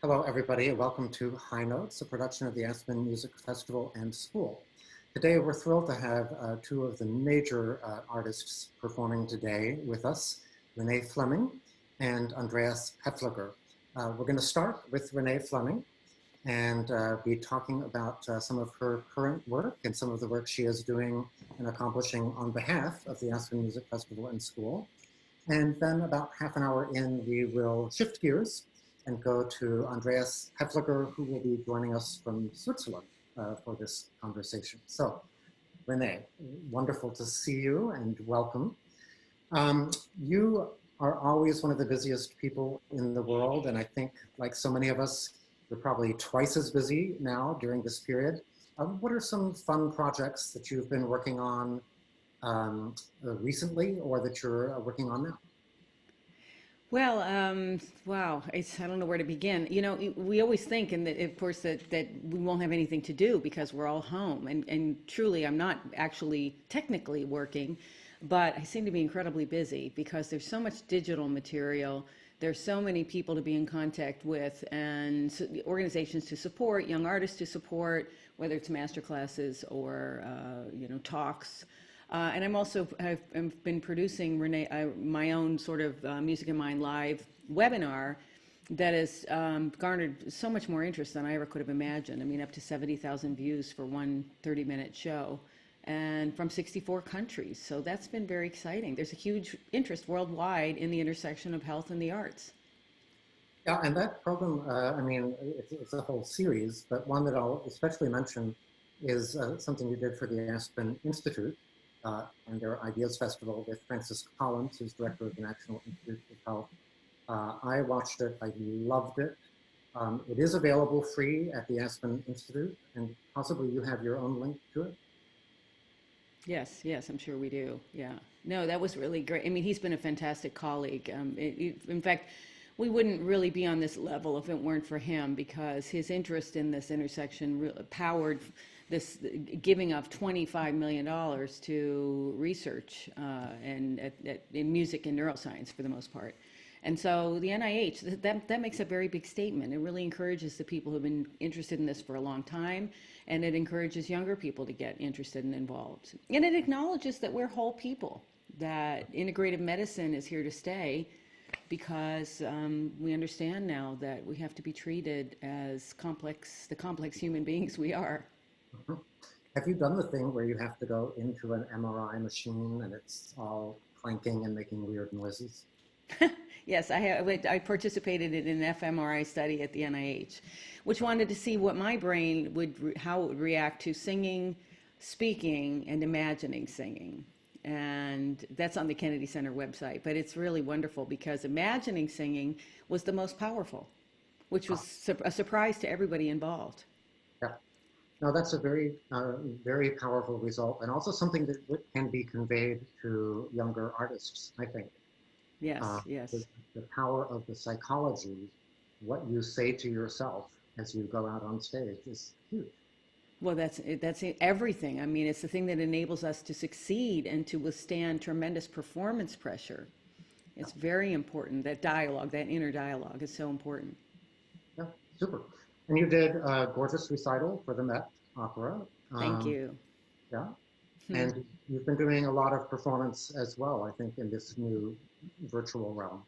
Hello, everybody, and welcome to High Notes, a production of the Aspen Music Festival and School. Today, we're thrilled to have two of the major artists performing today with us, Renée Fleming and Andreas Haefliger. We're going to start with Renée Fleming and be talking about some of her current work and some of the work she is doing and accomplishing on behalf of the Aspen Music Festival and School. And then about half an hour in, we will shift gears and go to Andreas Haefliger, who will be joining us from Switzerland for this conversation. So, Renée, wonderful to see you and welcome. You are always one of the busiest people in the world, and I think, like so many of us, you're probably twice as busy now during this period. What are some fun projects that you've been working on recently or that you're working on now? Well, wow, I don't know where to begin. You know, we always think, and of course, that we won't have anything to do because we're all home. And truly, I'm not actually technically working, but I seem to be incredibly busy because there's so much digital material. There's so many people to be in contact with and organizations to support, young artists to support, whether it's master classes or, talks. And I've been producing my own sort of Music in Mind live webinar that has garnered so much more interest than I ever could have imagined. I mean, up to 70,000 views for one 30-minute show and from 64 countries. So that's been very exciting. There's a huge interest worldwide in the intersection of health and the arts. Yeah, and that program, it's a whole series, but one that I'll especially mention is something you did for the Aspen Institute and their Ideas Festival with Francis Collins, who's director of the National Institute of Health. I watched it, I loved it. It is available free at the Aspen Institute, and possibly you have your own link to it. Yes, I'm sure we do. Yeah. No, that was really great. I mean, he's been a fantastic colleague. In fact, we wouldn't really be on this level if it weren't for him because his interest in this intersection powered this giving of $25 million to research in music and neuroscience for the most part. And so the NIH, that makes a very big statement. It really encourages the people who've been interested in this for a long time, and it encourages younger people to get interested and involved. And it acknowledges that we're whole people, that integrative medicine is here to stay because we understand now that we have to be treated as the complex human beings we are. Mhm. Have you done the thing where you have to go into an MRI machine and it's all clanking and making weird noises? Yes, I participated in an fMRI study at the NIH, which wanted to see what my brain how it would react to singing, speaking, and imagining singing. And that's on the Kennedy Center website. But it's really wonderful because imagining singing was the most powerful, which was Ah, a surprise to everybody involved. yeah. No, that's a very powerful result, and also something that can be conveyed to younger artists, I think. Uh, Yes, the, yes. the power of the psychology, what you say to yourself as you go out on stage is huge. Well, that's everything. I mean, it's the thing that enables us to succeed and to withstand tremendous performance pressure. Yeah, It's very important. That dialogue, that inner dialogue is so important. yeah, super. And you did a gorgeous recital for the Met Opera. Thank Um, you. yeah, and you've been doing a lot of performance as well, I think, in this new virtual realm.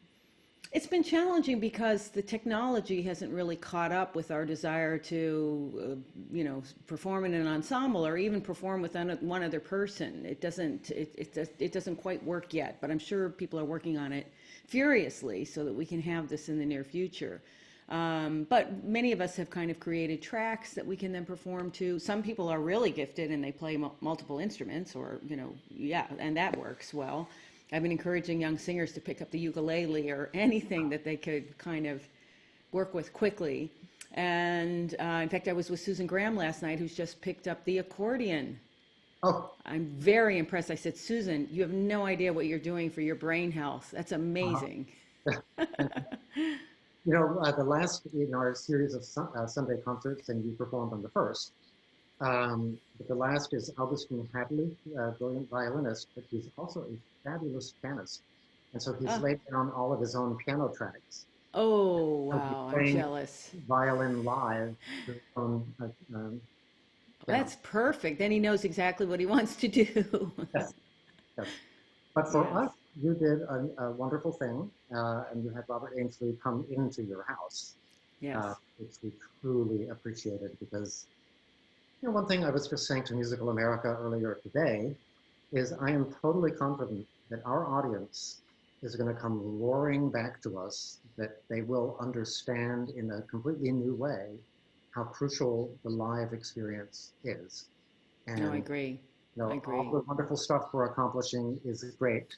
It's been challenging because the technology hasn't really caught up with our desire to, perform in an ensemble or even perform with one other person. It doesn't quite work yet, but I'm sure people are working on it furiously so that we can have this in the near future. But many of us have kind of created tracks that we can then perform to. Some people are really gifted and they play multiple instruments, or yeah, and that works well. I've been encouraging young singers to pick up the ukulele or anything that they could kind of work with quickly. And in fact, I was with Susan Graham last night, who's just picked up the accordion. Oh, I'm very impressed. I said, Susan, you have no idea what you're doing for your brain health. That's amazing. and the last in our series of Sunday concerts, and you performed on the first. But the last is Augustin Hadley, a brilliant violinist, but he's also a fabulous pianist. And so he's Ah, laid down all of his own piano tracks. Oh, He'll be wow, I'm playing jealous. violin live on piano. That's perfect. Then he knows exactly what he wants to do. Yes, yes. But for Yes, us, you did a wonderful thing, and you had Robert Ainsley come into your house, yes. which we truly appreciated because, one thing I was just saying to Musical America earlier today is I am totally confident that our audience is going to come roaring back to us, that they will understand in a completely new way how crucial the live experience is. No, I And agree. I all agree. the wonderful stuff we're accomplishing is great,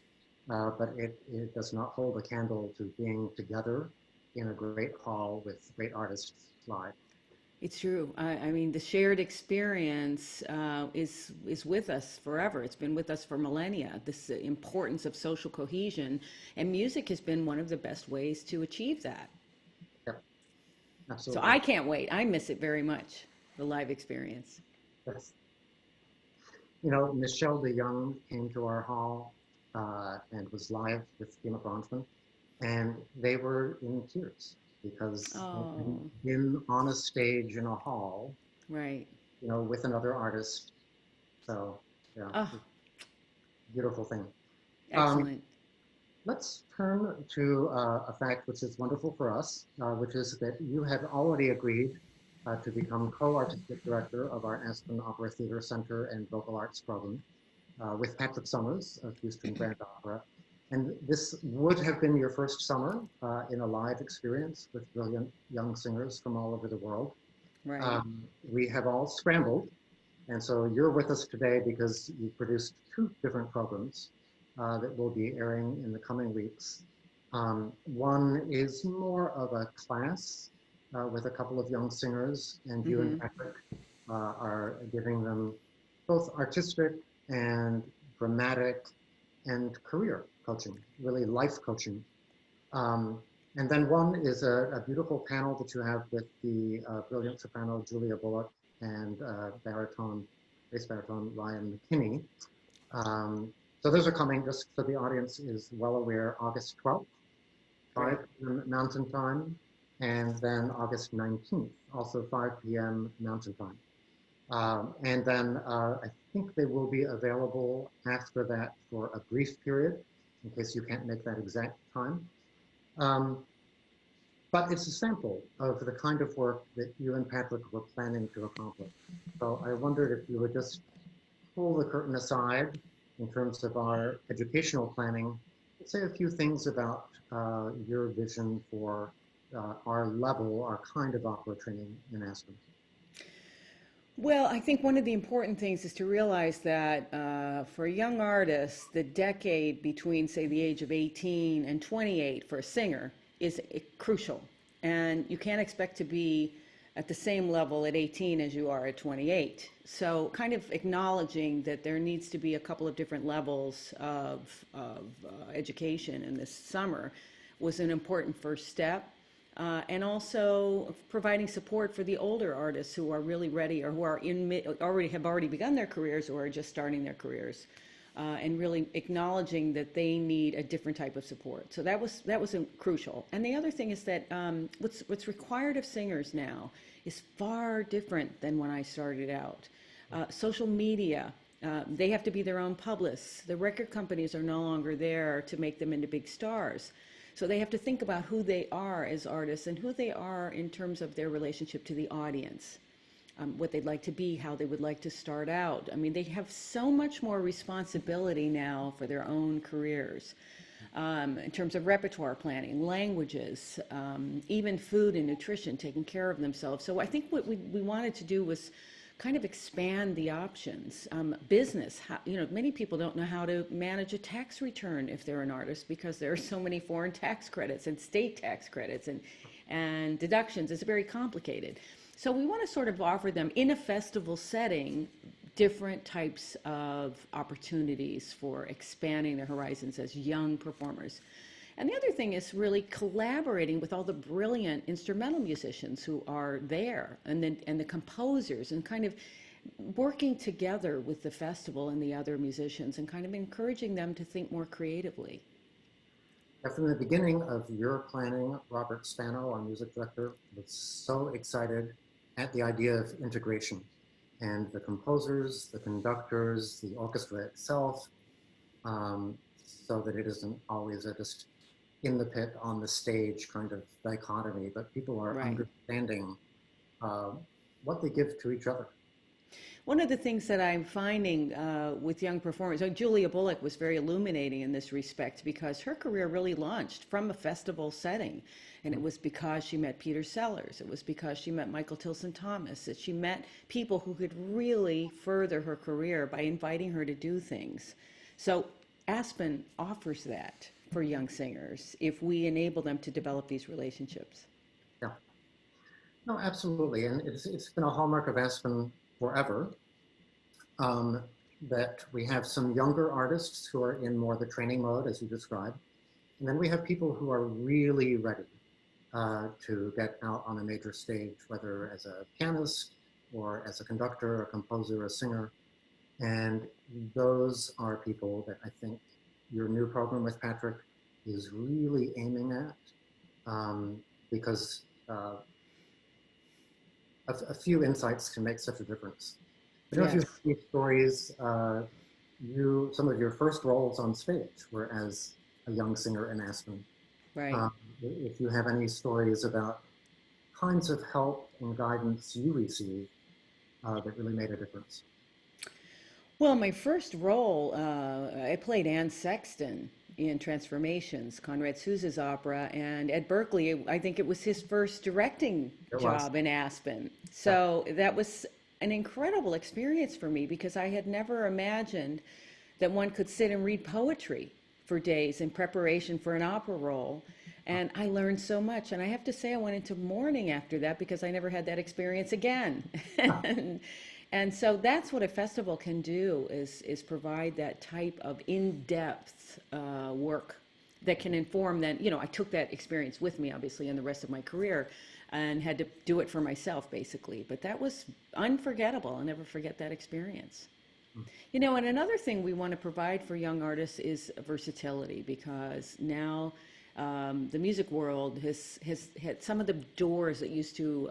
but it does not hold a candle to being together in a great hall with great artists live. It's true. I mean, the shared experience is with us forever. It's been with us for millennia. This importance of social cohesion, and music has been one of the best ways to achieve that. Yep, So absolutely. I can't wait. I miss it very much, the live experience. Yes. Michelle de Young came to our hall and was live with Kima Bronfman, and they were in tears because they've Oh, been on a stage in a hall, right. with another artist. So, yeah, Oh, it's a beautiful thing. Um, excellent. let's turn to a fact which is wonderful for us, which is that you have already agreed to become co-artistic director of our Aspen Opera Theater Center and Vocal Arts Program with Patrick Summers of Houston Grand Opera. And this would have been your first summer in a live experience with brilliant young singers from all over the world. Right. We have all scrambled, and so you're with us today because you produced two different programs that will be airing in the coming weeks. One is more of a class with a couple of young singers, and you and Mm-hmm. Patrick are giving them both artistic and dramatic and career coaching, really life coaching. Um, and then one is a beautiful panel that you have with the brilliant soprano Julia Bullock and bass baritone Ryan McKinney. So those are coming, just so the audience is well aware, August 12th, 5 Great. p.m. Mountain Time, and then August 19th, also 5 p.m. Mountain Time. And then I think they will be available after that for a brief period, in case you can't make that exact time. Um, but it's a sample of the kind of work that you and Patrick were planning to accomplish. So I wondered if you would just pull the curtain aside in terms of our educational planning, say a few things about your vision for our level, our kind of opera training in Aspen. Well, I think one of the important things is to realize that for a young artist, the decade between, say, the age of 18 and 28 for a singer is crucial. And you can't expect to be at the same level at 18 as you are at 28. So, kind of acknowledging that there needs to be a couple of different levels of education in this summer was an important first step, and also providing support for the older artists who are really ready or who are already begun their careers or are just starting their careers, and really acknowledging that they need a different type of support. So that was crucial. And the other thing is that what's required of singers now is far different than when I started out. Social media. They have to be their own publicists. The record companies are no longer there to make them into big stars. So they have to think about who they are as artists and who they are in terms of their relationship to the audience, what they'd like to be, how they would like to start out. I mean, they have so much more responsibility now for their own careers, in terms of repertoire planning, languages, even food and nutrition, taking care of themselves. So I think what we wanted to do was kind of expand the options. Business, many people don't know how to manage a tax return if they're an artist because there are so many foreign tax credits and state tax credits and deductions. It's very complicated. So we want to sort of offer them in a festival setting different types of opportunities for expanding their horizons as young performers. And the other thing is really collaborating with all the brilliant instrumental musicians who are there, and the composers, and kind of working together with the festival and the other musicians, and kind of encouraging them to think more creatively. From the beginning of your planning, Robert Spano, our music director, was so excited at the idea of integration and the composers, the conductors, the orchestra itself, so that it isn't always a just in the pit, on the stage kind of dichotomy, but people are Right. understanding uh, what they give to each other. One of the things that I'm finding with young performers, Julia Bullock was very illuminating in this respect because her career really launched from a festival setting. And it was because she met Peter Sellers. It was because she met Michael Tilson Thomas, that she met people who could really further her career by inviting her to do things. So Aspen offers that for young singers if we enable them to develop these relationships. Yeah, no, absolutely. And it's been a hallmark of Aspen forever. um, that we have some younger artists who are in more the training mode, as you described. And then we have people who are really ready to get out on a major stage, whether as a pianist or as a conductor, a composer, a singer. And those are people that I think your new program with Patrick is really aiming at, because a few insights can make such a difference. I don't know if you have Yes, any stories. Some of your first roles on stage were as a young singer in Aspen. right. Um, if you have any stories about kinds of help and guidance you received that really made a difference. Well, my first role, I played Anne Sexton in Transformations, Conrad Sousa's opera, and at Berkeley, I think it was his first directing It was. job in Aspen. Yeah. So that was an incredible experience for me because I had never imagined that one could sit and read poetry for days in preparation for an opera role. And I learned so much. And I have to say, I went into mourning after that because I never had that experience again. and, and so that's what a festival can do is provide that type of in-depth work that can inform then, I took that experience with me, obviously, in the rest of my career and had to do it for myself, basically. But that was unforgettable. I'll never forget that experience. And another thing we want to provide for young artists is versatility because now the music world has had some of the doors that used to,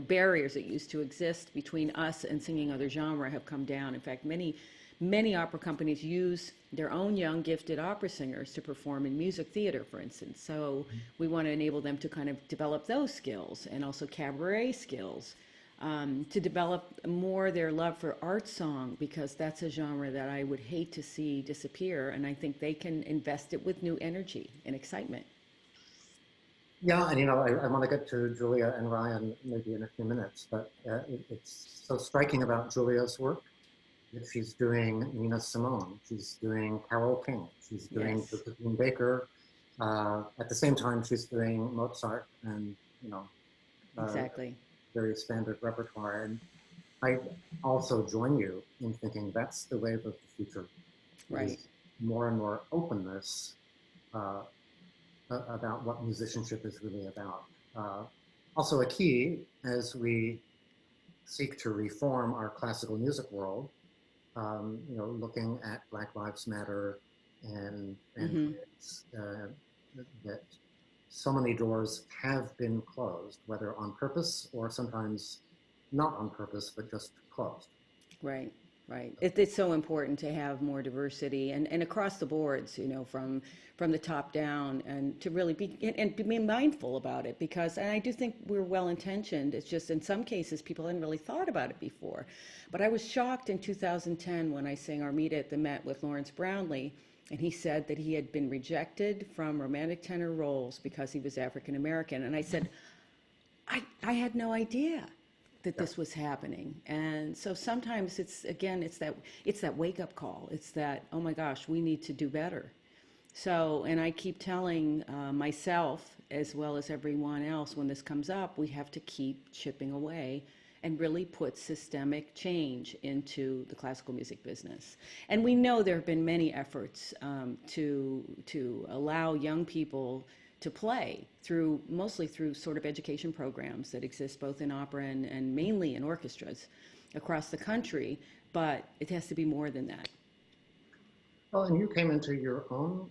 barriers that used to exist between us and singing other genre have come down. In fact, many opera companies use their own young gifted opera singers to perform in music theater, for instance. So we want to enable them to kind of develop those skills and also cabaret skills, to develop more their love for art song because that's a genre that I would hate to see disappear, and I think they can invest it with new energy and excitement. Yeah, and I want to get to Julia and Ryan maybe in a few minutes, but it's so striking about Julia's work that she's doing Nina Simone, she's doing Carole King, she's doing Yes, Josephine Baker. At the same time, she's doing Mozart and uh, exactly. very standard repertoire. And I also join you in thinking that's the wave of the future Right. is more and more openness uh, about what musicianship is really about. Uh, Also, a key as we seek to reform our classical music world, looking at Black Lives Matter and Hmm. that so many doors have been closed, whether on purpose or sometimes not on purpose, but just closed. Right, right. It's so important to have more diversity and across the boards, from the top down and to really be mindful about it because, and I do think we're well intentioned. It's just in some cases people hadn't really thought about it before. But I was shocked in 2010 when I sang Armida at the Met with Lawrence Brownlee, and he said that he had been rejected from romantic tenor roles because he was African American. And I said, I had no idea that Yeah. this was happening. And so sometimes it's that wake up call. It's that, oh my gosh, we need to do better. So, and I keep telling myself as well as everyone else when this comes up, we have to keep chipping away and really put systemic change into the classical music business. And we know there have been many efforts to allow young people to play mostly through sort of education programs that exist both in opera and mainly in orchestras across the country, but it has to be more than that. Well, and you came into your own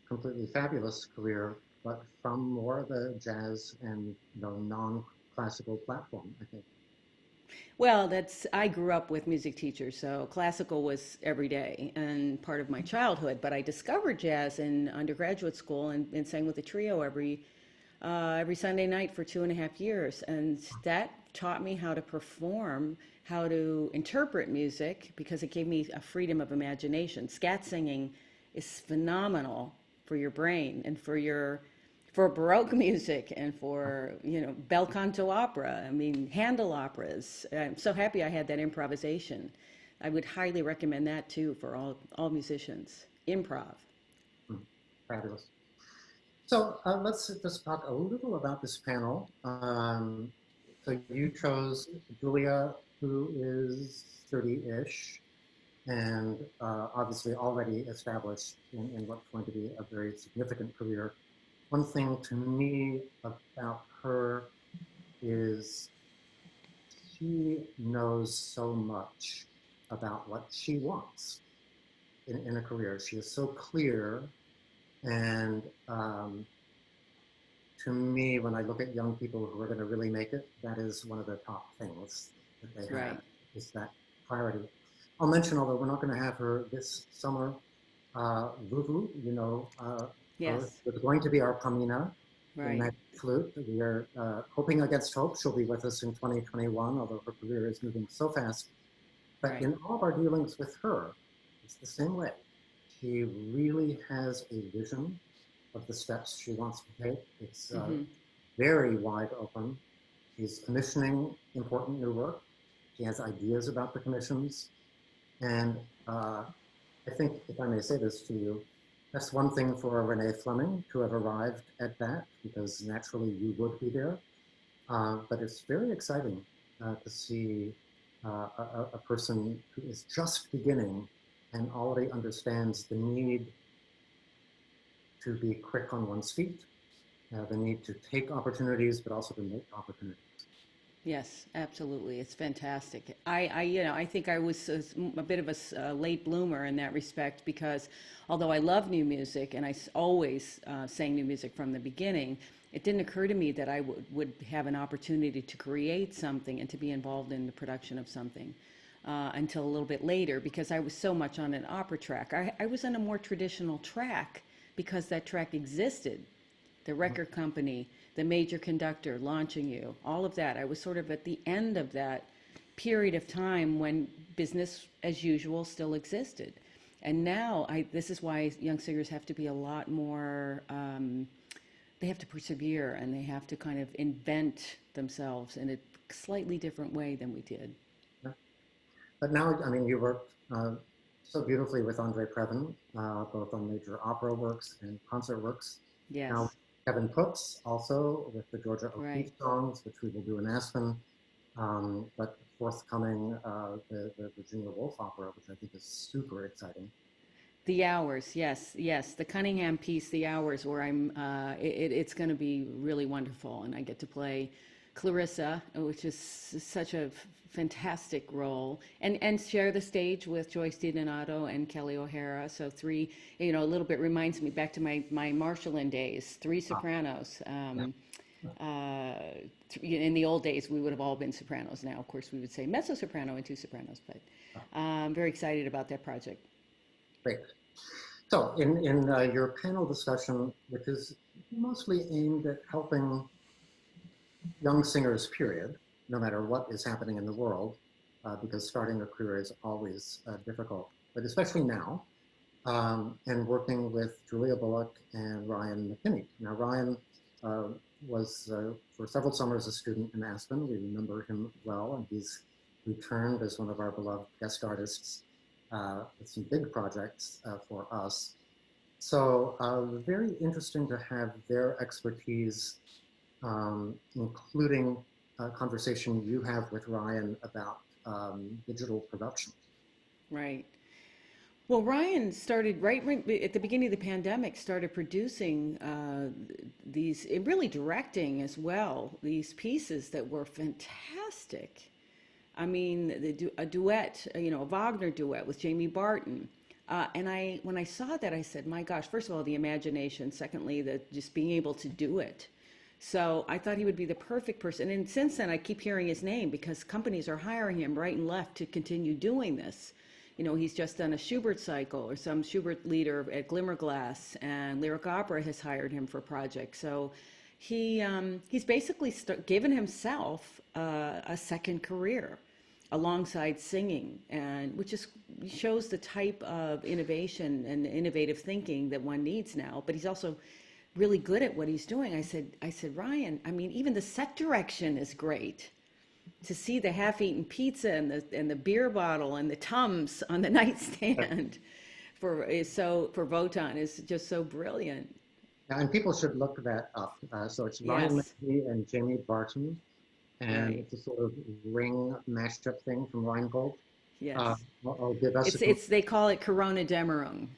completely fabulous career, but from more of a jazz and non-classical platform, I think. Well, I grew up with music teachers, so classical was every day and part of my childhood. But I discovered jazz in undergraduate school and sang with a trio every Sunday night for 2.5 years. And that taught me how to perform, how to interpret music, because it gave me a freedom of imagination. Scat singing is phenomenal for your brain and for Baroque music and for, bel canto opera. I mean, Handel operas. I'm so happy I had that improvisation. I would highly recommend that too for all musicians. Improv. Mm, fabulous. So let's just talk a little about this panel. So you chose Julia, who is 30-ish, and obviously already established in what's going to be a very significant career. One thing to me about her is she knows so much about what she wants in a career. She is so clear, and to me, when I look at young people who are going to really make it, that is one of the top things that they have, Right. is that clarity. I'll mention, although we're not going to have her this summer, Vuvu, her, Yes. is going to be our Pamina in Right. Magic Flute. We are hoping against hope she'll be with us in 2021, although her career is moving so fast. But Right. in all of our dealings with her, it's the same way. She really has a vision of the steps she wants to take. It's Mm-hmm. very wide open. She's commissioning important new work. She has ideas about the commissions. And I think, if I may say this to you, that's one thing for Renée Fleming to have arrived at that, because naturally you would be there. But it's very exciting to see a person who is just beginning and already understands the need to be quick on one's feet, the need to take opportunities, but also to make opportunities. Yes, absolutely. It's fantastic. I think I was a bit of a late bloomer in that respect because although I love new music and always sang new music from the beginning, it didn't occur to me that I would have an opportunity to create something and to be involved in the production of something until a little bit later because I was so much on an opera track. I was on a more traditional track because that track existed, the record company, the major conductor launching you, all of that. I was sort of at the end of that period of time when business as usual still existed. And now this is why young singers have to be a lot more, they have to persevere and they have to kind of invent themselves in a slightly different way than we did. Yeah. But now, I mean, you worked so beautifully with Andre Previn, both on major opera works and concert works. Now, Yes, Kevin Cooks also with the Georgia right. O'Keeffe songs, which we will do in Aspen, but forthcoming the Virginia Woolf opera, which I think is super exciting. The Hours, yes, yes. The Cunningham piece, The Hours, where it's going to be really wonderful. And I get to play Clarissa, which is such a fantastic role, and share the stage with Joyce DiDonato and Kelly O'Hara. So three, a little bit reminds me back to my Marshallin days, three Ah, sopranos. yeah. In the old days, we would have all been sopranos. Now, of course, we would say mezzo soprano and two sopranos, but I'm very excited about that project. Great. So in your panel discussion, which is mostly aimed at helping young singers, period, no matter what is happening in the world, because starting a career is always difficult, but especially now, and working with Julia Bullock and Ryan McKinney. Now, Ryan uh, was for several summers a student in Aspen. We remember him well, and he's returned as one of our beloved guest artists with some big projects for us. So very interesting to have their expertise, including a conversation you have with Ryan about digital production. Right. Well, Ryan started right at the beginning of the pandemic, started producing these, really directing as well, these pieces that were fantastic. I mean, a duet, a Wagner duet with Jamie Barton, And when I saw that, I said, my gosh, first of all, the imagination. Secondly, the just being able to do it. So I thought he would be the perfect person. And since then, I keep hearing his name because companies are hiring him right and left to continue doing this. You know, he's just done a Schubert cycle or some Schubert leader at Glimmerglass, and Lyric Opera has hired him for projects. So he's basically given himself a second career alongside singing, and which is shows the type of innovation and innovative thinking that one needs now. But he's also really good at what he's doing. I said, Ryan, I mean, even the set direction is great. To see the half-eaten pizza and the beer bottle and the Tums on the nightstand for Wotan is just so brilliant. Yeah, and people should look that up. So it's Ryan Yes, McGee and Jamie Barton, and right. it's a sort of ring mashup thing from Rheingold. Yes. I'll give us a It's they call it Corona Dämmerung.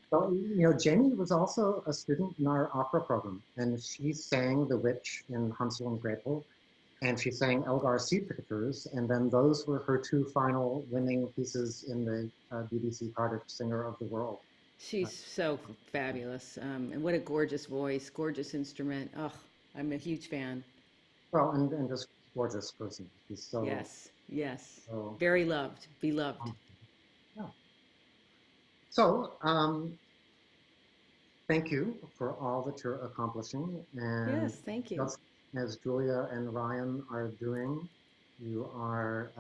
So, Jamie was also a student in our opera program, and she sang The Witch in Hansel and Gretel, and she sang Elgar Sea Picketers, and then those were her two final winning pieces in the BBC Cardiff Singer of the World. She's so fabulous. And what a gorgeous voice, gorgeous instrument. Oh, I'm a huge fan. Well, and just gorgeous person. She's Yes, yes. so Very loved, beloved. yeah. So, thank you for all that you're accomplishing. And Yes, thank you. just as Julia and Ryan are doing, you are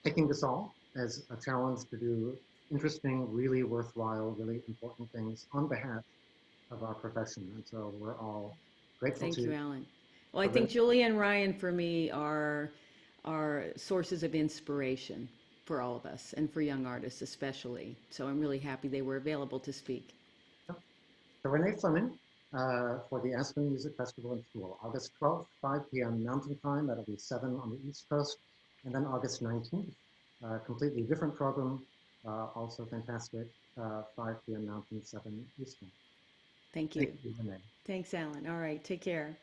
taking this all as a challenge to do interesting, really worthwhile, really important things on behalf of our profession. And so we're all grateful to Thank you, you Alan. Well, I for think this. Julie and Ryan for me are sources of inspiration for all of us and for young artists especially. So I'm really happy they were available to speak. So Renée Fleming for the Aspen Music Festival and School, August 12th, 5 p.m. Mountain Time. That'll be 7 on the East Coast. And then August 19th, completely different program, also fantastic, 5 p.m. Mountain, 7 Eastern. Thank Thank you. you, Renée. Thanks, Alan. All right, take care.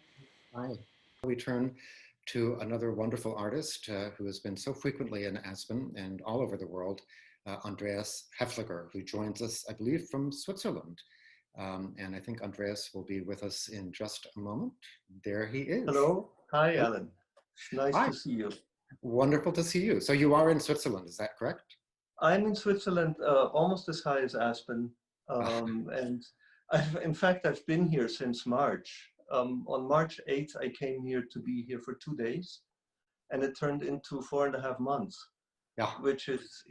Bye. We turn to another wonderful artist who has been so frequently in Aspen and all over the world, Andreas Haefliger, who joins us, I believe, from Switzerland. And I think Andreas will be with us in just a moment. There he is. Hello. Hi, Alan. Nice Hi. to see you. Wonderful to see you. So you are in Switzerland, is that correct? I'm in Switzerland, almost as high as Aspen. And in fact, I've been here since March. On March 8th, I came here to be here for 2 days, and it turned into 4.5 months, Yeah. which is,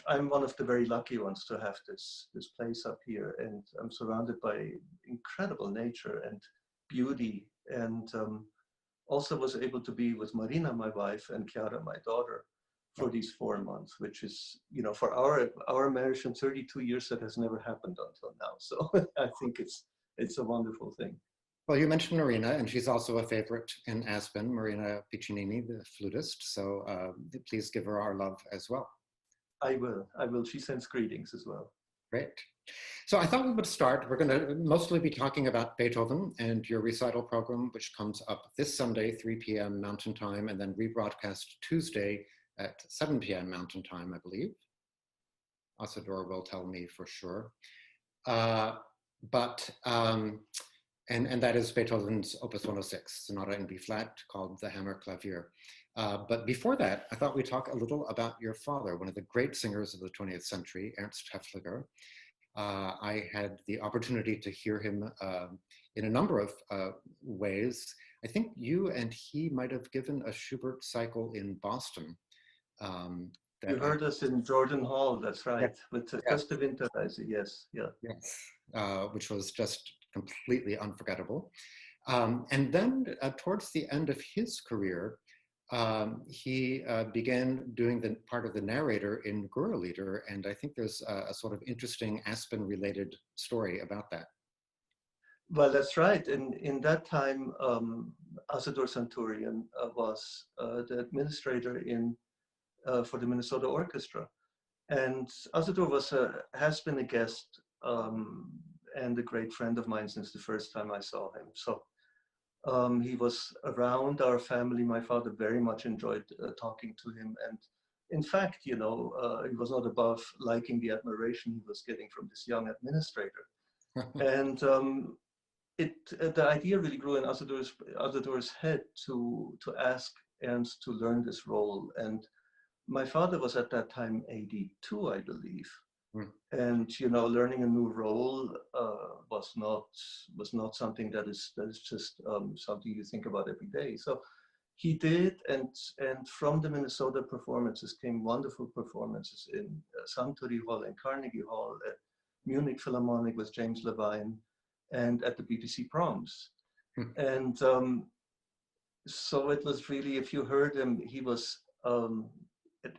I'm one of the very lucky ones to have this place up here, and I'm surrounded by incredible nature and beauty, and also was able to be with Marina, my wife, and Chiara, my daughter, for these 4 months, which is, for our marriage in 32 years, that has never happened until now. So I think it's a wonderful thing. Well, you mentioned Marina, and she's also a favorite in Aspen, Marina Piccinini, the flutist. So please give her our love as well. I will. She sends greetings as well. Great. So I thought we would start. We're going to mostly be talking about Beethoven and your recital program, which comes up this Sunday, 3 p.m. Mountain Time, and then rebroadcast Tuesday at 7 p.m. Mountain Time, I believe. Asador will tell me for sure. And that is Beethoven's Opus 106, Sonata in B flat, called the Hammer Clavier. But before that, I thought we'd talk a little about your father, one of the great singers of the 20th century, Ernst Haefliger. I had the opportunity to hear him in a number of ways. I think you and he might have given a Schubert cycle in Boston. You heard us in Jordan Hall, that's right, yes, with the yes. Feste Winterreise, yes, yeah. Yes, which was just completely unforgettable. And then towards the end of his career, he began doing the part of the narrator in Gurrelieder, and I think there's a sort of interesting Aspen-related story about that. Well, that's right. In that time, Asador Santurian was the administrator for the Minnesota Orchestra. And Asador has been a guest and a great friend of mine since the first time I saw him. So he was around our family. My father very much enjoyed talking to him. And in fact, he was not above liking the admiration he was getting from this young administrator. And the idea really grew in Azador's head to ask Ernst to learn this role. And my father was at that time 82, I believe. And learning a new role was not something that is just something you think about every day. So he did, and from the Minnesota performances came wonderful performances in Suntory Hall and Carnegie Hall, at Munich Philharmonic with James Levine, and at the BBC Proms. And so it was really, if you heard him, he was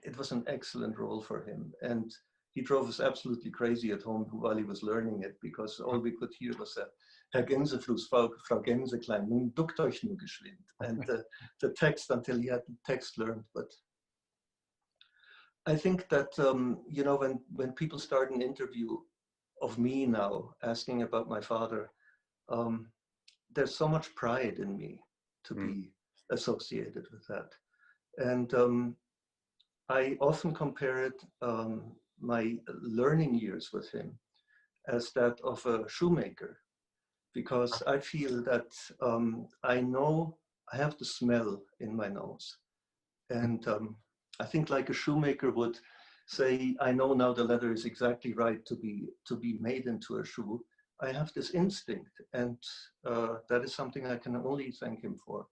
it was an excellent role for him. And he drove us absolutely crazy at home while he was learning it, because all we could hear was Herr Gänsefluss, Frau Gänseklein, nun duckt euch nur geschwind. And the text, until he had the text learned. But I think that, when people start an interview of me now, asking about my father, there's so much pride in me to be associated with that. And I often compare it, my learning years with him, as that of a shoemaker, because I feel that I know I have the smell in my nose. And I think, like a shoemaker would say, I know now the leather is exactly right to be made into a shoe. I have this instinct, and that is something I can only thank him for.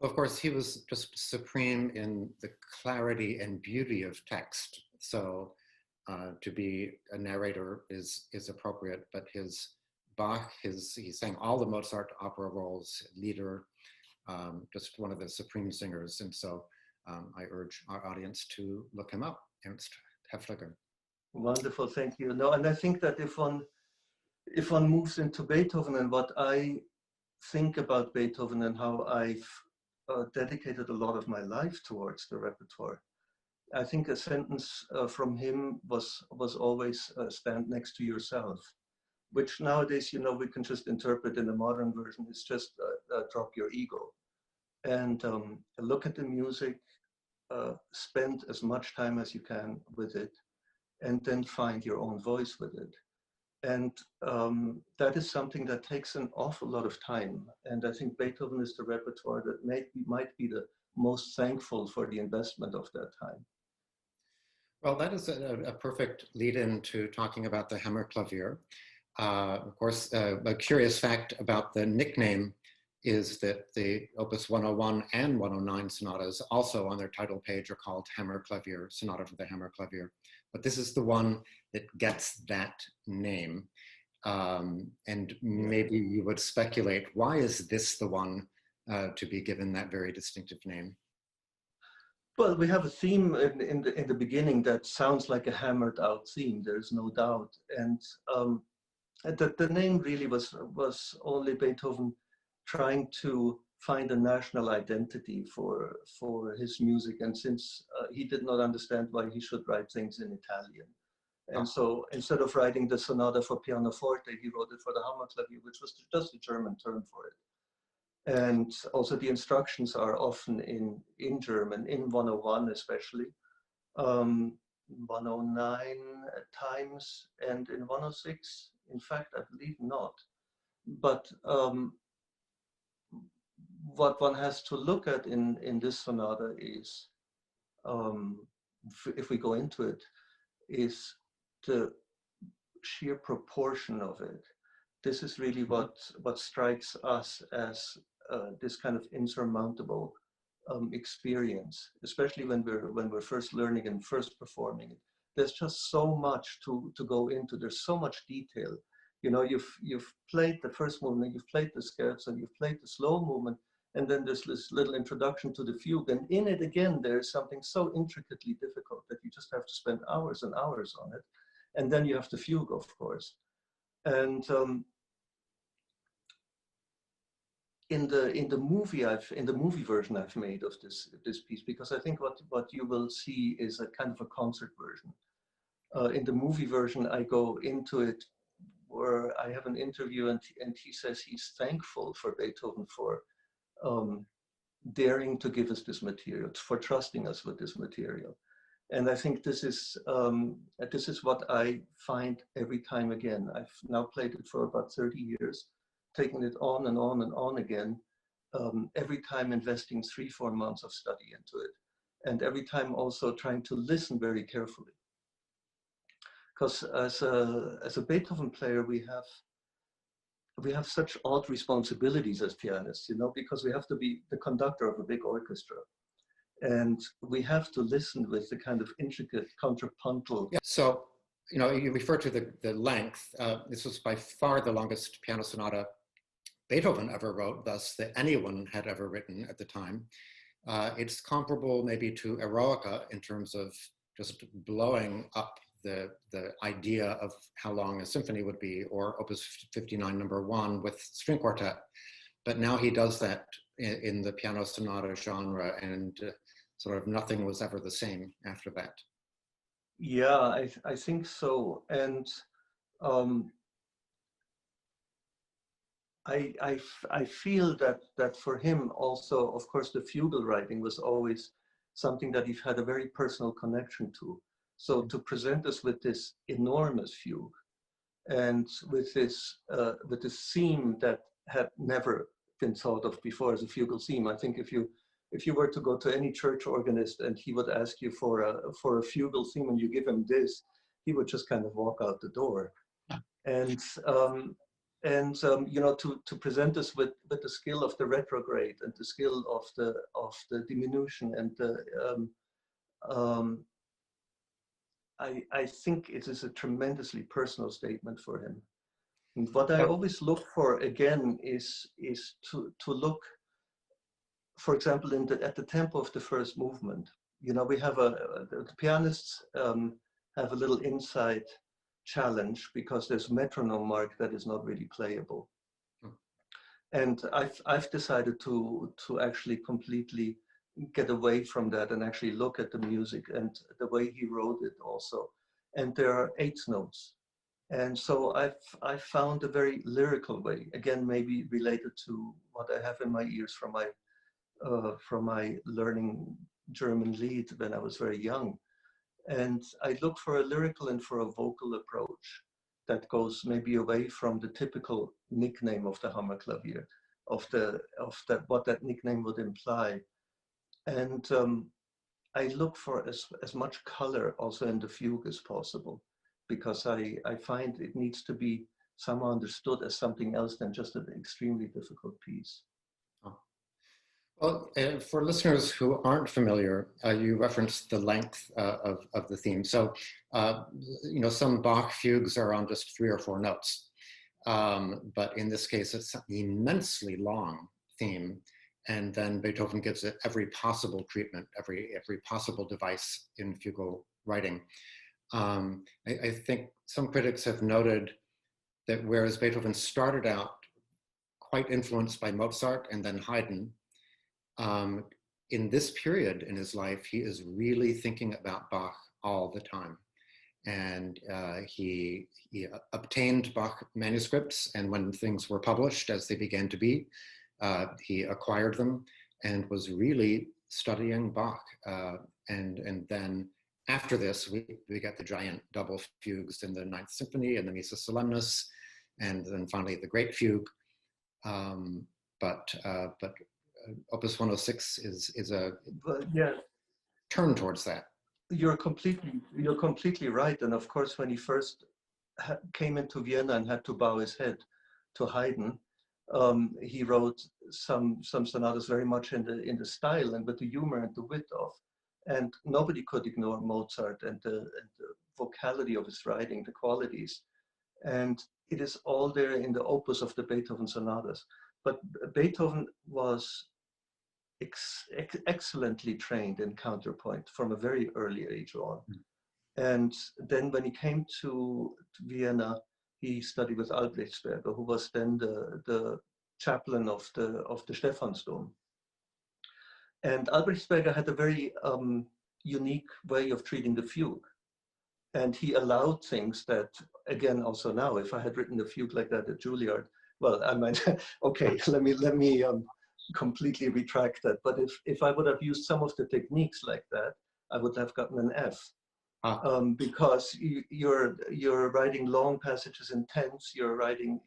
Of course, he was just supreme in the clarity and beauty of text. So to be a narrator is appropriate, but his Bach, he sang all the Mozart opera roles, Lieder, just one of the supreme singers. And so I urge our audience to look him up, Ernst Haefliger. Wonderful, thank you. No, and I think that if one moves into Beethoven and what I think about Beethoven and how I've dedicated a lot of my life towards the repertoire, I think a sentence from him was always stand next to yourself, which nowadays, we can just interpret in the modern version. It's just drop your ego and look at the music, spend as much time as you can with it, and then find your own voice with it. And that is something that takes an awful lot of time. And I think Beethoven is the repertoire that might be the most thankful for the investment of that time. Well, that is a perfect lead-in to talking about the Hammerklavier. Of course, a curious fact about the nickname is that the Opus 101 and 109 sonatas, also on their title page, are called Hammerklavier, Sonata for the Hammerklavier. But this is the one that gets that name. And maybe you would speculate, why is this the one to be given that very distinctive name? Well, we have a theme in the beginning that sounds like a hammered out theme, there's no doubt. And the name really was only Beethoven trying to find a national identity for his music. And since he did not understand why he should write things in Italian. And so instead of writing the sonata for pianoforte, he wrote it for the Hammerklavier, which was just a German term for it. And also the instructions are often in German, in 101 especially, 109 at times, and in 106, in fact, I believe not. But what one has to look at in this sonata is, if we go into it, is the sheer proportion of it. This is really what strikes us as this kind of insurmountable experience, especially when we're first learning and first performing it. There's just so much to go into. There's so much detail. You've played the first movement, you've played the scherzo, you've played the slow movement, and then there's this little introduction to the fugue. And in it again, there's something so intricately difficult that you just have to spend hours and hours on it. And then you have the fugue, of course. And in the movie version I've made of this piece, because I think what you will see is a kind of a concert version. In the movie version, I go into it where I have an interview, and he says he's thankful for Beethoven for daring to give us this material, for trusting us with this material. And I think this is what I find every time again. I've now played it for about 30 years, taken it on and on and on again, every time investing 3-4 months of study into it. And every time also trying to listen very carefully. Because as a Beethoven player, we have such odd responsibilities as pianists, you know, because we have to be the conductor of a big orchestra. And we have to listen with the kind of intricate contrapuntal. Yeah. So, you know, you refer to the length. This was by far the longest piano sonata Beethoven ever wrote, thus that anyone had ever written at the time. It's comparable maybe to Eroica in terms of just blowing up the idea of how long a symphony would be, or Opus 59 #1 with string quartet. But now he does that in the piano sonata genre, and sort of nothing was ever the same after that. Yeah, I think so. And I feel that for him also, of course, the fugal writing was always something that he had a very personal connection to. So to present us with this enormous fugue and with this theme that had never been thought of before as a fugal theme. I think if you were to go to any church organist and he would ask you for a fugal theme and you give him this, he would just kind of walk out the door. And you know, to present us with the skill of the retrograde and the skill of the diminution and the I think it is a tremendously personal statement for him. And what I always look for again is to look, for example, at the tempo of the first movement. You know, we have the pianists have a little inside challenge because there's a metronome mark that is not really playable. And I've decided to actually completely get away from that and actually look at the music and the way he wrote it also. And there are 8 notes. And so I've found a very lyrical way, again, maybe related to what I have in my ears from my learning German Lied when I was very young. And I look for a lyrical and for a vocal approach that goes maybe away from the typical nickname of the Hammerklavier, of what that nickname would imply. And I look for as much color also in the fugue as possible, because I find it needs to be somehow understood as something else than just an extremely difficult piece. Well, for listeners who aren't familiar, you referenced the length of the theme. So, you know, some Bach fugues are on just 3 or 4 notes. But in this case, it's an immensely long theme. And then Beethoven gives it every possible treatment, every possible device in fugal writing. I think some critics have noted that whereas Beethoven started out quite influenced by Mozart and then Haydn, in this period in his life, he is really thinking about Bach all the time. And he obtained Bach manuscripts, and when things were published, as they began to be, he acquired them and was really studying Bach. And then after this, we got the giant double fugues in the Ninth Symphony and the Missa Solemnis, and then finally the Great Fugue. But Opus 106 is a turn towards that. You're completely right. And of course, when he first came into Vienna and had to bow his head to Haydn, he wrote some sonatas very much in the style and with the humor and the wit of. And nobody could ignore Mozart and the vocality of his writing, the qualities. And it is all there in the opus of the Beethoven sonatas. But Beethoven was excellently trained in counterpoint from a very early age on. And then when he came to Vienna, he studied with Albrechtsberger, who was then the chaplain of the Stephansdom. And Albrechtsberger had a very unique way of treating the fugue. And he allowed things that, again, also now, if I had written a fugue like that at Juilliard, well, I might, okay, let me completely retract that. But if I would have used some of the techniques like that, I would have gotten an F. Because you're writing long passages in tense, you're writing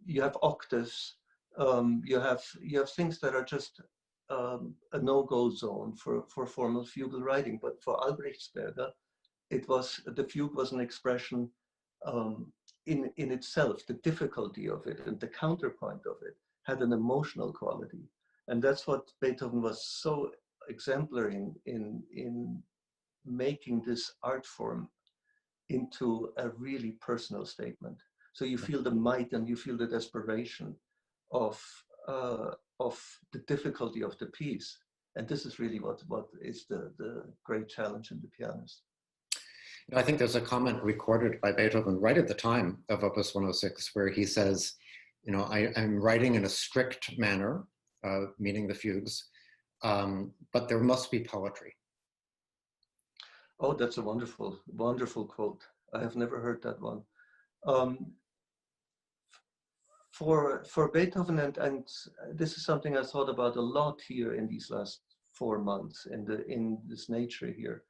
you have octaves, you have things that are just a no-go zone for formal fugal writing. But for Albrechtsberger, the fugue was an expression in itself. The difficulty of it and the counterpoint of it had an emotional quality, and that's what Beethoven was so exemplary in making this art form into a really personal statement. So you feel the might and you feel the desperation of the difficulty of the piece, and this is really what is the great challenge in the pianist. I think there's a comment recorded by Beethoven right at the time of Opus 106 where he says, I'm writing in a strict manner, meaning the fugues, but there must be poetry. Oh, that's a wonderful, wonderful quote. I have never heard that one. For Beethoven, and this is something I thought about a lot here in these last 4 months in this nature here.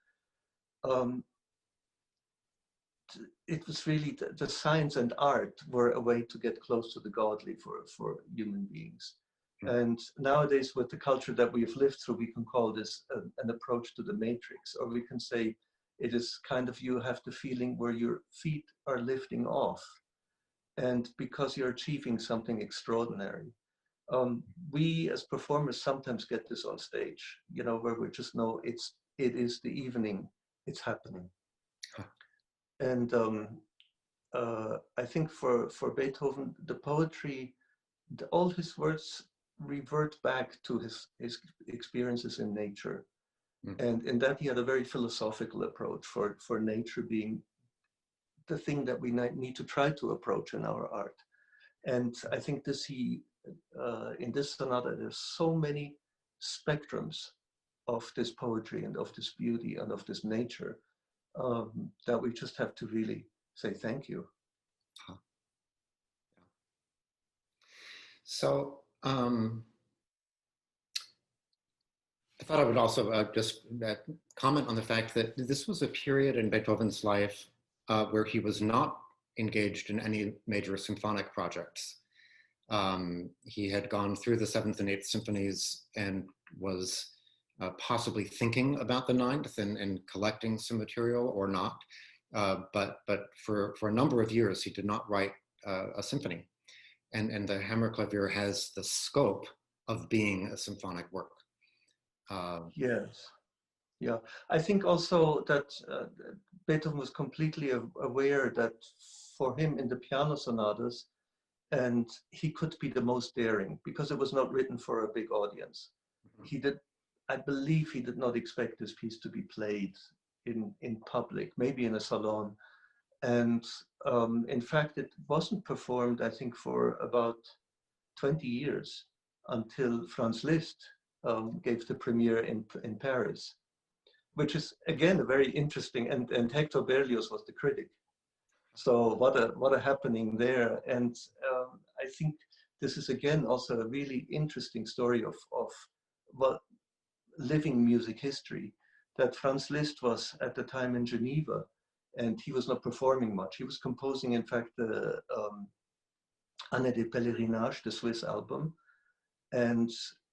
It was really the science and art were a way to get close to the godly for human beings. And nowadays, with the culture that we've lived through, we can call this an approach to the matrix, or we can say it is kind of, you have the feeling where your feet are lifting off, and because you're achieving something extraordinary. We as performers sometimes get this on stage, where we just know it is the evening, it's happening. And I think for Beethoven, the poetry, all his words revert back to his experiences in nature. And in that he had a very philosophical approach for nature being the thing that we need to try to approach in our art. And I think in this sonata, there's so many spectrums of this poetry and of this beauty and of this nature that we just have to really say thank you. So I thought I would also just comment on the fact that this was a period in Beethoven's life where he was not engaged in any major symphonic projects. He had gone through the 7th and 8th symphonies and was possibly thinking about the 9th and collecting some material or not. But for a number of years, he did not write a symphony. And the Hammerklavier has the scope of being a symphonic work. Yes. Yeah. I think also that Beethoven was completely aware that for him in the piano sonatas, and he could be the most daring because it was not written for a big audience. I believe he did not expect this piece to be played in public, maybe in a salon. And in fact, it wasn't performed, I think, for about 20 years until Franz Liszt gave the premiere in Paris, which is again a very interesting, and Hector Berlioz was the critic. So what a happening there. And I think this is again also a really interesting story of what living music history, that Franz Liszt was at the time in Geneva, and he was not performing much. He was composing, in fact, the Année de Pèlerinage, the Swiss album, and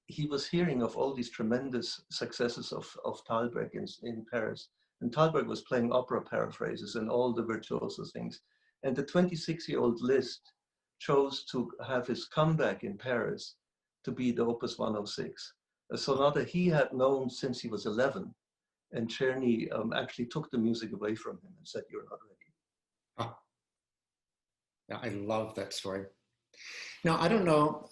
he was hearing of all these tremendous successes of Thalberg in Paris. And Thalberg was playing opera paraphrases and all the virtuoso things. And the 26-year-old Liszt chose to have his comeback in Paris to be the Opus 106, a sonata he had known since he was 11. And Czerny actually took the music away from him and said, "You're not ready." Oh. Yeah, I love that story. Now, I don't know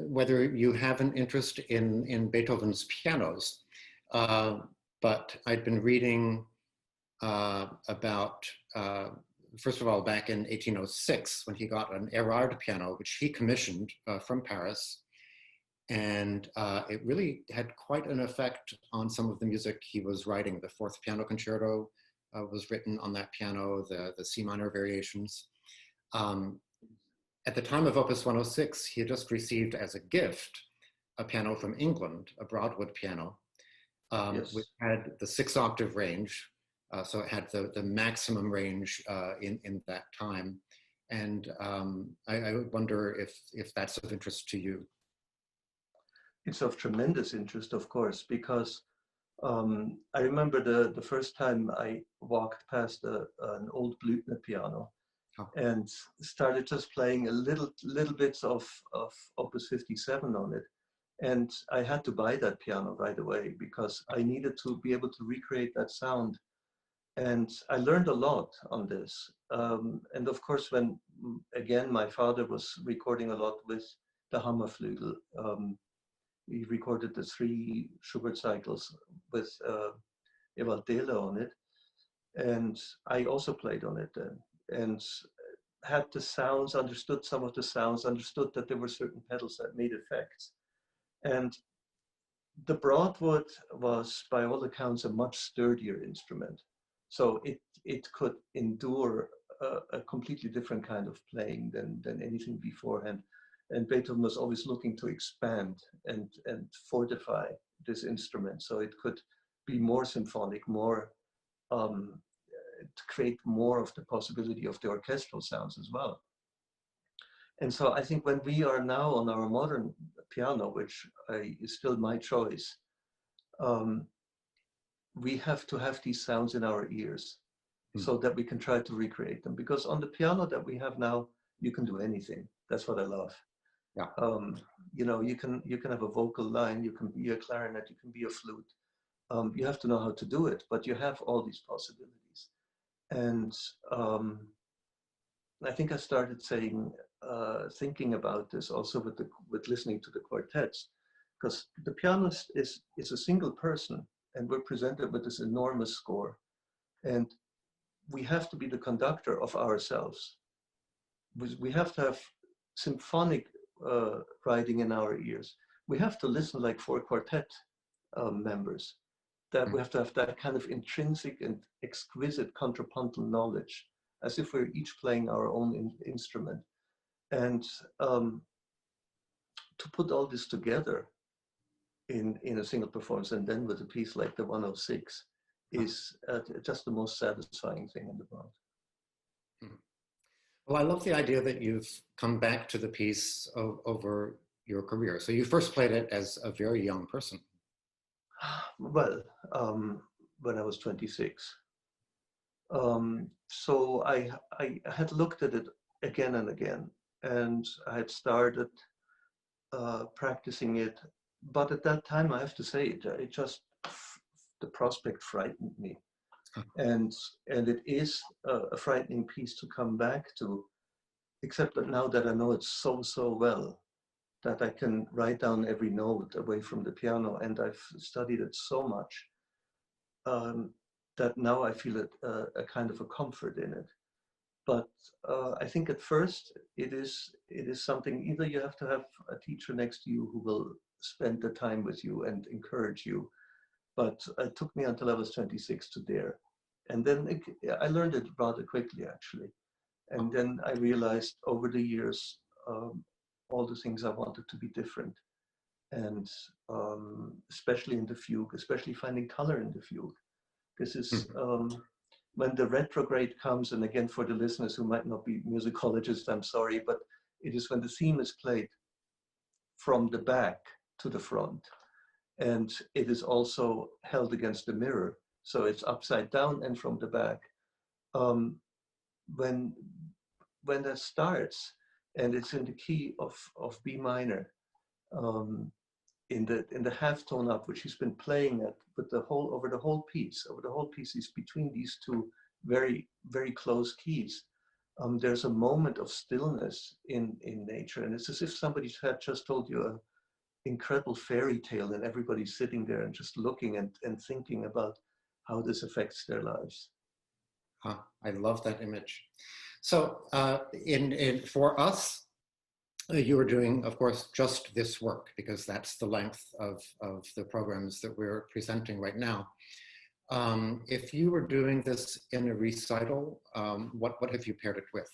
whether you have an interest in Beethoven's pianos, but I'd been reading about, first of all, back in 1806, when he got an Erard piano, which he commissioned from Paris. And it really had quite an effect on some of the music he was writing. The 4th piano concerto was written on that piano, the C minor variations. at the time of Opus 106, he had just received as a gift a piano from England, a Broadwood piano, Yes. which had the 6-octave range. So it had the maximum range in that time. And I wonder if that's of interest to you. It's of tremendous interest, of course, because I remember the first time I walked past an old Blüthner piano and started just playing a little bits of Opus 57 on it. And I had to buy that piano right away because I needed to be able to recreate that sound. And I learned a lot on this. And of course, when, again, my father was recording a lot with the Hammerflügel, he recorded the 3 Schubert cycles with Ewald Dehler on it. And I also played on it then. And had the sounds, understood some of the sounds, understood that there were certain pedals that made effects. And the Broadwood was, by all accounts, a much sturdier instrument. So it could endure a completely different kind of playing than anything beforehand. And Beethoven was always looking to expand and fortify this instrument so it could be more symphonic, more to create more of the possibility of the orchestral sounds as well. And so I think when we are now on our modern piano, which is still my choice, we have to have these sounds in our ears so that we can try to recreate them. Because on the piano that we have now, you can do anything. That's what I love. Yeah. You know, you can have a vocal line, you can be a clarinet, you can be a flute. You have to know how to do it, but you have all these possibilities. And I think I started thinking about this also with listening to the quartets, because the pianist is a single person, and we're presented with this enormous score, and we have to be the conductor of ourselves. We have to have symphonic writing in our ears. We have to listen like 4 quartet members. That we have to have that kind of intrinsic and exquisite contrapuntal knowledge, as if we're each playing our own instrument. And to put all this together in a single performance, and then with a piece like the 106, is just the most satisfying thing in the world. Well, I love the idea that you've come back to the piece over your career. So you first played it as a very young person. Well, when I was 26. So I had looked at it again and again, and I had started practicing it. But at that time, I have to say, it just, the prospect frightened me. And it is a frightening piece to come back to, except that now that I know it so well, that I can write down every note away from the piano, and I've studied it so much that now I feel a kind of a comfort in it. But I think at first it is something, either you have to have a teacher next to you who will spend the time with you and encourage you. But it took me until I was 26 to dare. And then I learned it rather quickly, actually. And then I realized over the years, all the things I wanted to be different. And especially in the fugue, especially finding color in the fugue. This is when the retrograde comes, and again, for the listeners who might not be musicologists, I'm sorry, but it is when the theme is played from the back to the front. And it is also held against the mirror. So it's upside down and from the back. When that starts, and it's in the key of B minor, in the half tone up, which he's been playing at with over the whole piece. Over the whole piece is between these two very, very close keys. There's a moment of stillness in nature, and it's as if somebody had just told you an incredible fairy tale, and everybody's sitting there and just looking and thinking about how this affects their lives. I love that image. So for us, you were doing, of course, just this work, because that's the length of the programs that we're presenting right now. If you were doing this in a recital, what have you paired it with?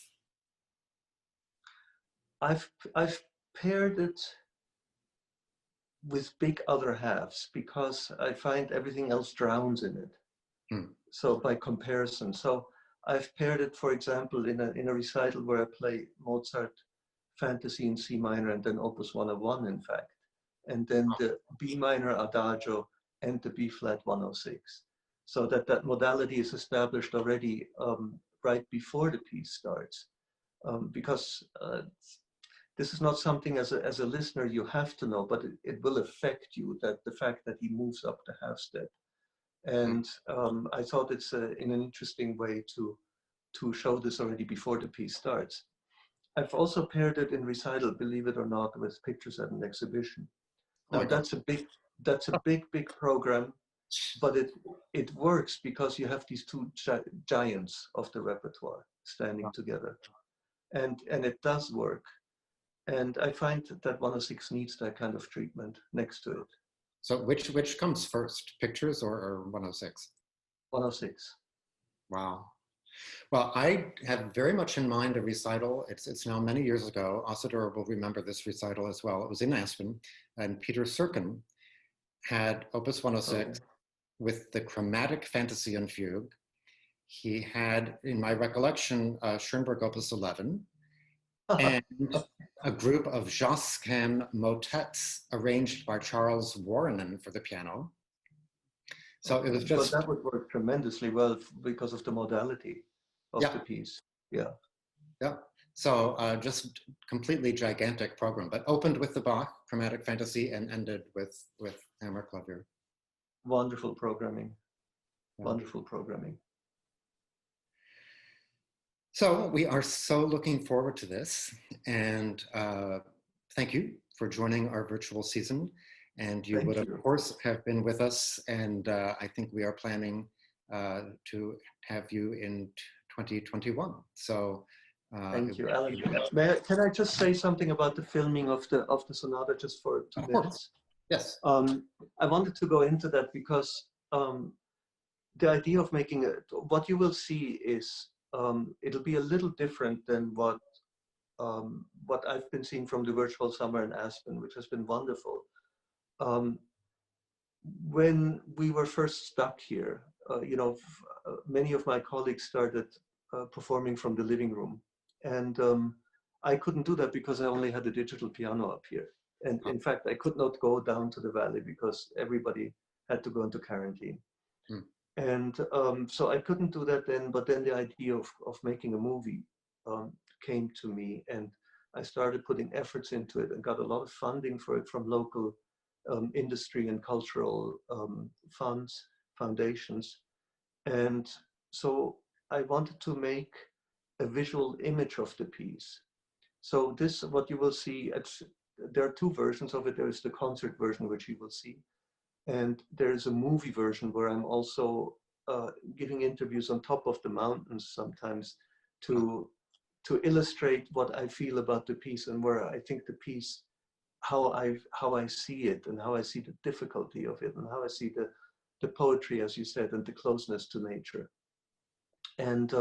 I've paired it with big other halves because I find everything else drowns in it. So by comparison, so I've paired it, for example, in a recital where I play Mozart Fantasy in C minor and then Opus 101, in fact, and then the B minor Adagio and the B flat 106. So that modality is established already right before the piece starts, because this is not something as a listener you have to know, but it will affect you, that the fact that he moves up the half step. And I thought it's in an interesting way to show this already before the piece starts. I've also paired it in recital, believe it or not, with pictures at an exhibition. Now that's a big program, but it works because you have these two giants of the repertoire standing together, and it does work. And I find that 106 needs that kind of treatment next to it. So which comes first, pictures or 106? 106. Wow. Well, I have very much in mind a recital. It's now many years ago. Asador will remember this recital as well. It was in Aspen, and Peter Serkin had Opus 106 with the chromatic fantasy and fugue. He had, in my recollection, Schoenberg Opus 11, and a group of Josquin motets arranged by Charles Warrenen for the piano. So it was just... But that would work tremendously well because of the modality of the piece. Yeah. Yeah. So just completely gigantic program, but opened with the Bach chromatic fantasy and ended with Hammerklavier. Wonderful programming. Yeah. Wonderful programming. So we are so looking forward to this, and thank you for joining our virtual season. And you would, of course, have been with us, and I think we are planning to have you in 2021. So thank you, Alan. Can I just say something about the filming of the sonata just for 2 minutes? Yes. I wanted to go into that because the idea of making what you will see is it'll be a little different than what I've been seeing from the virtual summer in Aspen, which has been wonderful. When we were first stuck here, many of my colleagues started performing from the living room, and I couldn't do that because I only had a digital piano up here. And in fact, I could not go down to the valley because everybody had to go into quarantine. And so I couldn't do that then, but then the idea of making a movie came to me, and I started putting efforts into it and got a lot of funding for it from local industry and cultural funds, foundations. And so I wanted to make a visual image of the piece. So this, what you will see, there are 2 versions of it. There is the concert version, which you will see. And there's a movie version where I'm also giving interviews on top of the mountains sometimes to illustrate what I feel about the piece and where I think the piece, how I see it and how I see the difficulty of it and how I see the poetry, as you said, and the closeness to nature. And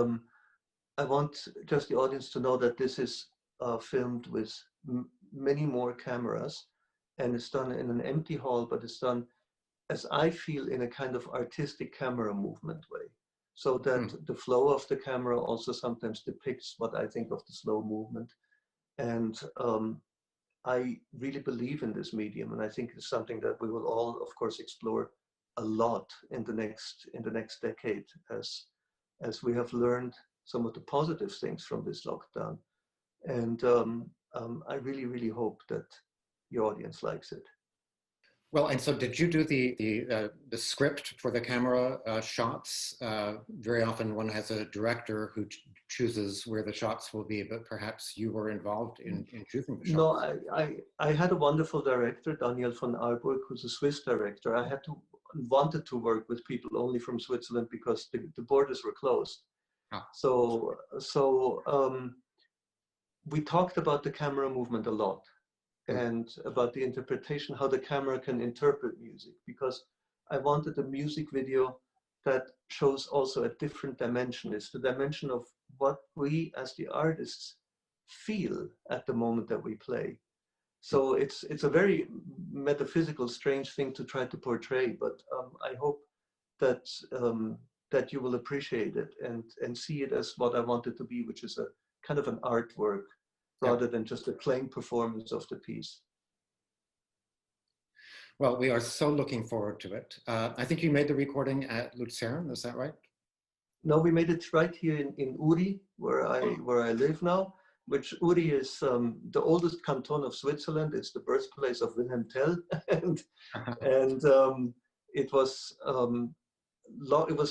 I want just the audience to know that this is filmed with many more cameras, and it's done in an empty hall, but it's done, as I feel, in a kind of artistic camera movement way, so that the flow of the camera also sometimes depicts what I think of the slow movement. And I really believe in this medium, and I think it's something that we will all, of course, explore a lot in the next decade, as we have learned some of the positive things from this lockdown. And I really, really hope that your audience likes it. Well, and so did you do the script for the camera shots? Very often one has a director who chooses where the shots will be, but perhaps you were involved in choosing the shots. No, I had a wonderful director, Daniel von Arburg, who's a Swiss director. I wanted to work with people only from Switzerland because the borders were closed. Ah. So we talked about the camera movement a lot. And about the interpretation, how the camera can interpret music, because I wanted a music video that shows also a different dimension. It's the dimension of what we as the artists feel at the moment that we play. So it's a very metaphysical, strange thing to try to portray, but I hope that that you will appreciate it and see it as what I want it to be, which is a kind of an artwork rather than just a plain performance of the piece. Well, we are so looking forward to it. I think you made the recording at Luzern, is that right? No, we made it right here in Uri, where I live now. Which Uri is the oldest canton of Switzerland. It's the birthplace of Wilhelm Tell, and it was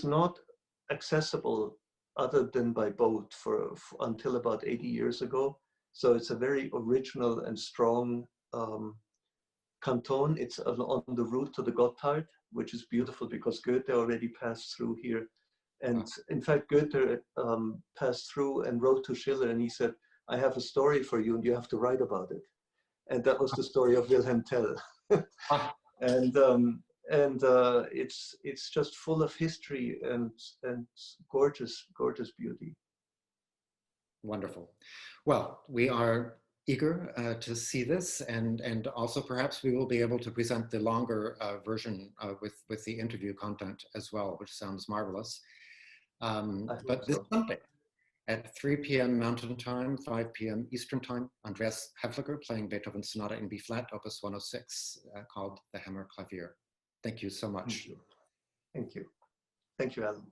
not accessible other than by boat until about 80 years ago. So it's a very original and strong canton. It's on the route to the Gotthard, which is beautiful because Goethe already passed through here. And in fact, Goethe passed through and wrote to Schiller, and he said, I have a story for you and you have to write about it. And that was the story of Wilhelm Tell. and it's just full of history and gorgeous, gorgeous beauty. Wonderful. Well, we are eager to see this, and also perhaps we will be able to present the longer version with the interview content as well, which sounds marvelous. But this Sunday at 3 p.m. Mountain Time, 5 p.m. Eastern Time, Andreas Haefliger playing Beethoven's Sonata in B-flat, Opus 106, called The Hammer Clavier. Thank you so much. Thank you. Thank you, Alan.